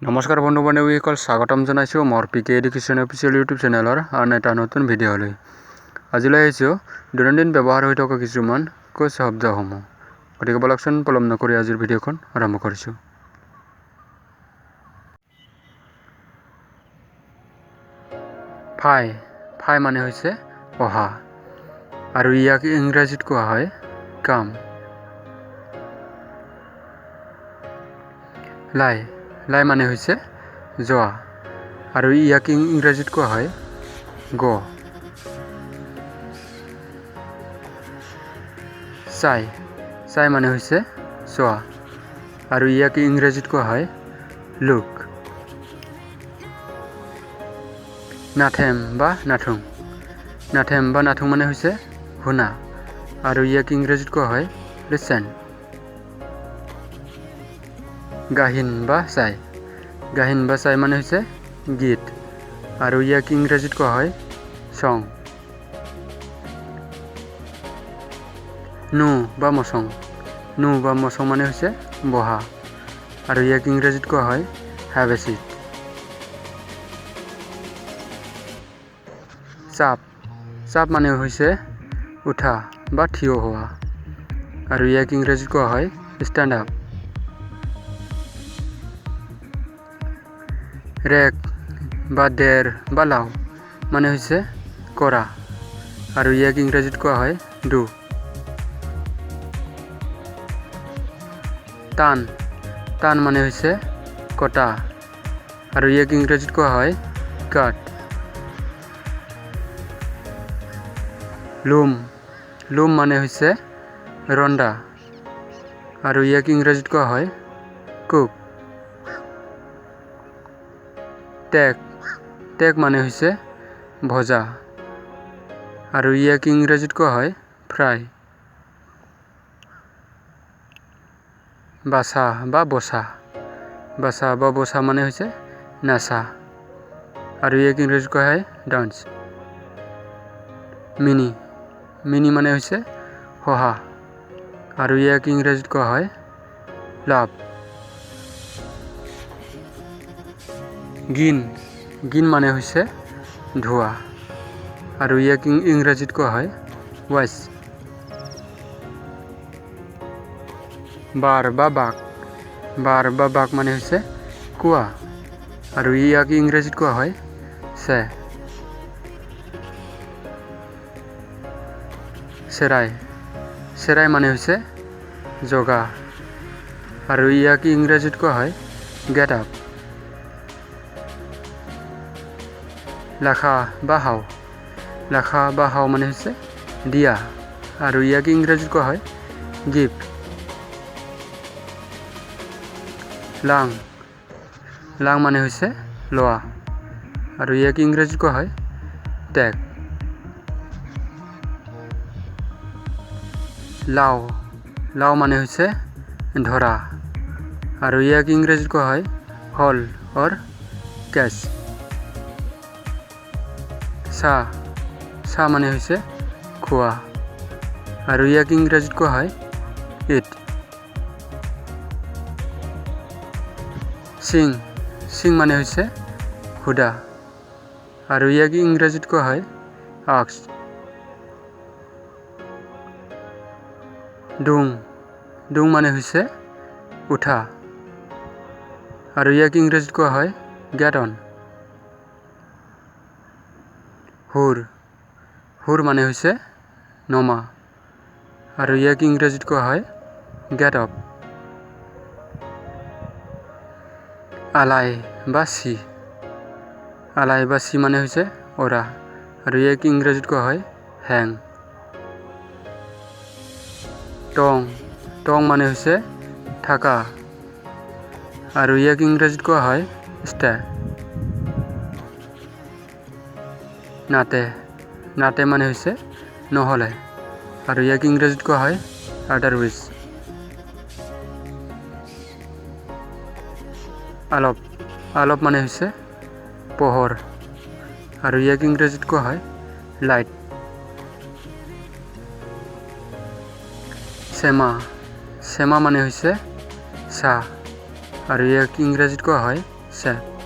নমস্কাৰ বন্ধু বান্ধৱীসকল, স্বাগতম জনাইছোঁ মোৰ পিকে এডুকেশ্যন অফিচিয়েল ইউটিউব চেনেলৰ আন এটা নতুন ভিডিঅ'লৈ। আজিলৈ আহিছোঁ দৈনন্দিন ব্যৱহাৰ হৈ থকা কিছুমান কোচ শব্দসমূহ। গতিকে বলকচোন পলম নকৰি আজিৰ ভিডিঅ'খন আৰম্ভ কৰিছোঁ। ফাই ফাই মানে হৈছে অহা, আৰু ইয়াক ইংৰাজীত কোৱা হয় কাম। লাই লাই মানে হৈছে যোৱা, আৰু ইয়াক ইংৰাজীত কোৱা হয় গো। চাই চাই মানে হৈছে চোৱা, আৰু ইয়াক ইংৰাজীত কোৱা হয় লুক। নাথেম বা নাথুং নাথেম বা নাথুং মানে হৈছে শুনা, আৰু ইয়াক ইংৰাজীত কোৱা হয় লিচেন। গাহিন বা চাই মানে হৈছে গীত, আৰু ইয়াক ইংৰাজীত কোৱা হয় চং। নো বা মচং মানে হৈছে বহা, আৰু ইয়াক ইংৰাজীত কোৱা হয় হেভ এ চিট। চাপ মানে হৈছে উঠা বা থিয় হোৱা, আৰু ইয়াক ইংৰাজীত কোৱা হয় ষ্টেণ্ড আপ। ৰেক বা ডেৰ বা লাও মানে হৈছে কৰা, আৰু ইয়াক ইংৰাজীত কোৱা হয় ডু। টান মানে হৈছে কটা, আৰু ইয়াক ইংৰাজীত কোৱা হয় কাট। লুম মানে হৈছে ৰন্ধা, আৰু ইয়াক ইংৰাজীত কোৱা হয় কুক। টেক মানে হৈছে ভজা, আৰু ইয়াক ইংৰাজীত কোৱা হয় ফ্ৰাই। বাচা বা বচা মানে হৈছে নাচা, আৰু ইয়াক ইংৰাজীত কোৱা হয় ডান্স। মিনি মানে হৈছে হহা, আৰু ইয়াক ইংৰাজীত কোৱা হয় লাভ। গিন মানে হৈছে ধোৱা, আৰু ইয়াক ইংৰাজীত কোৱা হয় ৱাছ। বাৰ বা বাক মানে হৈছে কোৱা, আৰু ইয়াক ইংৰাজীত কোৱা হয় চে। চেৰাই মানে হৈছে জগা, আৰু ইয়াক ইংৰাজীত কোৱা হয় গেট আপ। লাখা বা হাও মানে হৈছে দিয়া, আৰু ইয়াক ইংৰাজীত কোৱা হয় গিফ্ট। লাং মানে হৈছে লোৱা, আৰু ইয়াক ইংৰাজীত কোৱা হয় টেক। লাও মানে হৈছে ধৰা, আৰু ইয়াক ইংৰাজীত কোৱা হয় হল অৰ কেচ। চাহ মানে হৈছে খোৱা, আৰু ইয়াক ইংৰাজীত কোৱা হয় ইট। চিং মানে হৈছে সুধা, আৰু ইয়াক ইংৰাজীত কোৱা হয় আক্স। ডুং মানে হৈছে উঠা, আৰু ইয়াক ইংৰাজীত কোৱা হয় গেট অন। হুৰ মানে হৈছে নমা, আৰু ইয়াক ইংৰাজীত কোৱা হয় গেট আপ। আলাই বা চি মানে হৈছে অৰা, আৰু ইয়াক ইংৰাজীত কোৱা হয় হেং। টং মানে হৈছে থাকা, আৰু ইয়াক ইংৰাজীত কোৱা হয় ষ্টে। নাতে মানে হৈছে নহ'লে, আৰু ইয়াক ইংৰাজীত কোৱা হয় আদাৰৱাইজ। আলপ মানে হৈছে পোহৰ, আৰু ইয়াক ইংৰাজীত কোৱা হয় লাইট। চেমা মানে হৈছে চাহ, আৰু ইয়াক ইংৰাজীত কোৱা হয় से